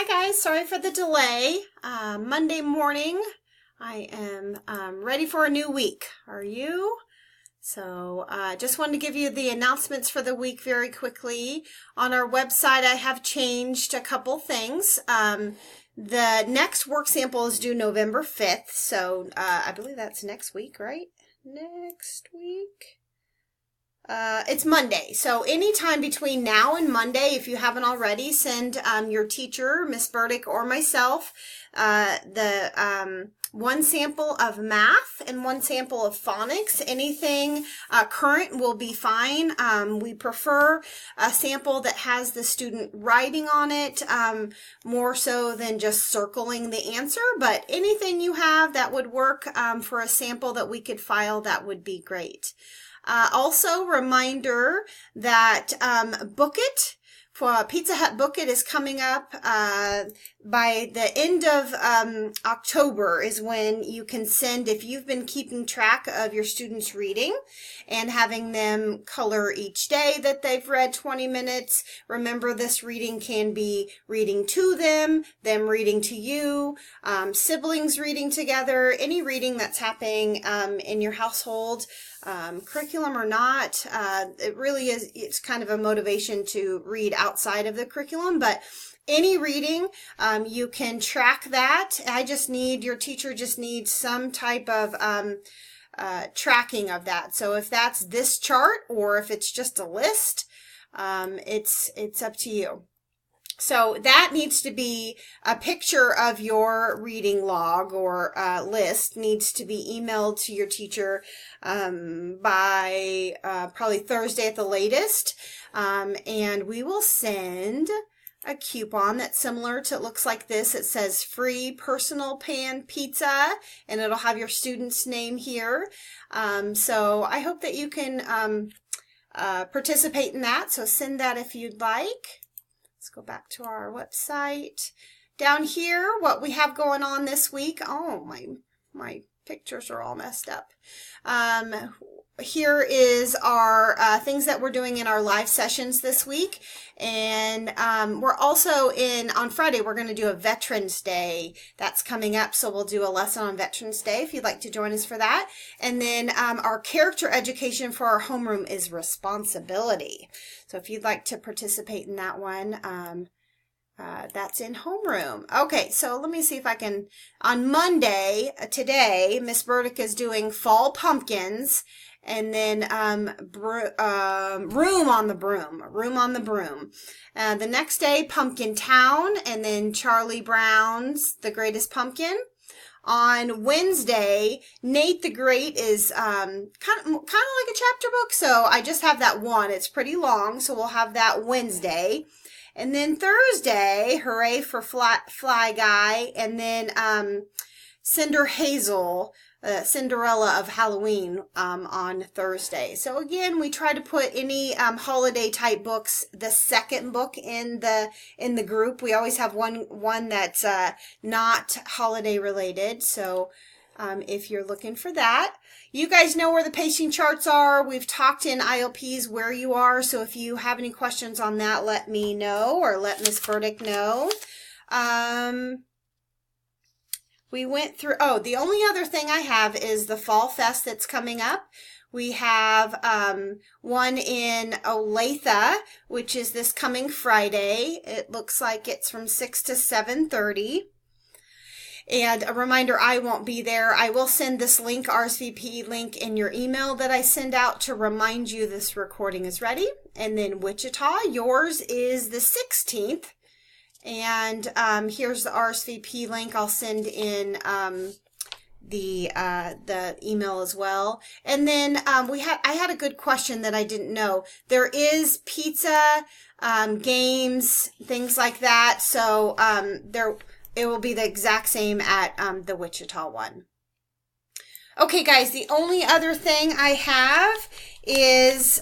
guys, sorry for the delay. Monday morning, I am ready for a new week. Are you? So just wanted to give you the announcements for the week very quickly. On our website, I have changed a couple things. The next work sample is due November 5th, so I believe that's next week, right? Next week? It's Monday, so anytime between now and Monday, if you haven't already, send your teacher, Miss Burdick, or myself the one sample of math and one sample of phonics. Anything current will be fine. We prefer a sample that has the student writing on it more so than just circling the answer, but anything you have that would work for a sample that we could file, that would be great. Also, reminder that Book It for Pizza Hut Book It is coming up by the end of October is when you can send, if you've been keeping track of your students' reading and having them color each day that they've read 20 minutes. Remember, this reading can be reading to them reading to you, siblings reading together, any reading that's happening in your household. Curriculum or not, it really is, it's kind of a motivation to read outside of the curriculum, but any reading, you can track that. Your teacher just needs some type of tracking of that. So if that's this chart or if it's just a list, it's up to you. So that needs to be a picture of your reading log or list needs to be emailed to your teacher by probably Thursday at the latest. And we will send a coupon that's similar to, it looks like this. It says free personal pan pizza, and it'll have your student's name here. So I hope that you can participate in that. So send that if you'd like. Let's go back to our website. Down here, what we have going on this week. Oh, my pictures are all messed up. Here is our things that we're doing in our live sessions this week. And we're also on Friday, we're going to do a Veterans Day. That's coming up, so we'll do a lesson on Veterans Day if you'd like to join us for that. And then our character education for our homeroom is responsibility. So if you'd like to participate in that one, that's in homeroom. Okay, so let me see if I can, on Monday, today, Miss Burdick is doing fall pumpkins, and then room on the broom. The next day, Pumpkin Town, and then Charlie Brown's The Greatest Pumpkin. On Wednesday, Nate the Great is kind of like a chapter book, so I just have that one. It's pretty long, so we'll have that Wednesday. And then Thursday, Hooray for Fly Guy, and then Cinder Hazel, Cinderella of Halloween on Thursday. So again, we try to put any holiday type books, the second book in the group. We always have one that's not holiday related. So if you're looking for that, you guys know where the pacing charts are. We've talked in ILPs where you are. So if you have any questions on that, let me know or let Miss Burdick know. We went through, the only other thing I have is the Fall Fest that's coming up. We have one in Olathe, which is this coming Friday. It looks like it's from 6 to 7:30. And a reminder, I won't be there. I will send this link, RSVP link, in your email that I send out to remind you this recording is ready. And then Wichita, yours is the 16th. And here's the RSVP link. I'll send in the email as well. And then I had a good question that I didn't know. There is pizza, games, things like that. So it will be the exact same at the Wichita one. Okay, guys, the only other thing I have is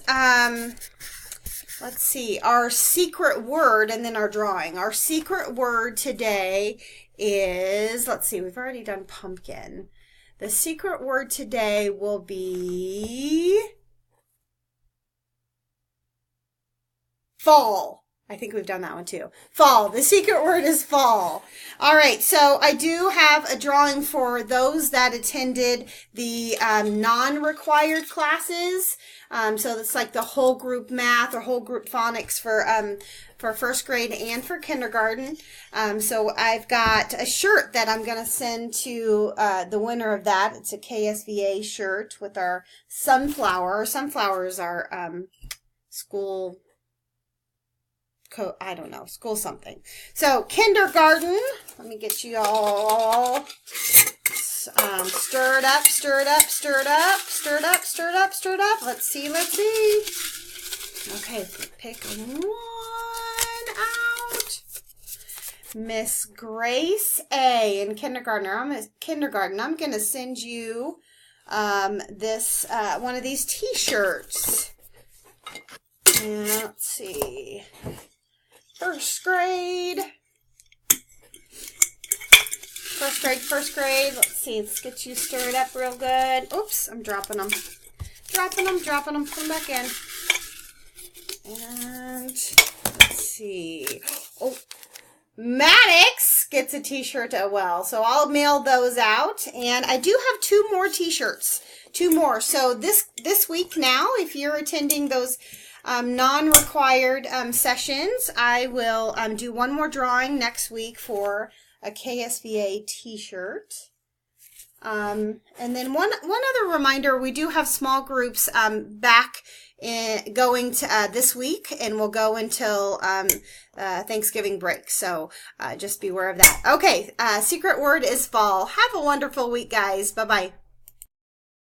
let's see, our secret word and then our drawing. Our secret word today is, let's see, we've already done pumpkin. The secret word today will be fall. I think we've done that one too. Fall. The secret word is fall. All right. So I do have a drawing for those that attended the non-required classes. So it's like the whole group math or whole group phonics for first grade and for kindergarten. So I've got a shirt that I'm going to send to the winner of that. It's a KSVA shirt with our sunflower. Sunflower is our school I don't know, school something. So kindergarten, let me get you all stirred up, stirred up, stirred up, stirred up, stirred up, stirred up. Let's see, let's see. Okay, pick one out. Miss Grace A in kindergarten. I'm going to send you this one of these T-shirts. Let's see. First grade. First grade. Let's see. Let's get you stirred up real good. Oops, I'm dropping them. Dropping them. Put them back in. And let's see. Oh, Maddox gets a T-shirt as well. So I'll mail those out. And I do have 2 more T-shirts. 2 more. So this week now, if you're attending those non-required sessions, I will do one more drawing next week for a KSVA T-shirt. And then one other reminder, we do have small groups back going to this week, and we'll go until Thanksgiving break. So just be aware of that. Okay, secret word is fall. Have a wonderful week, guys. Bye-bye.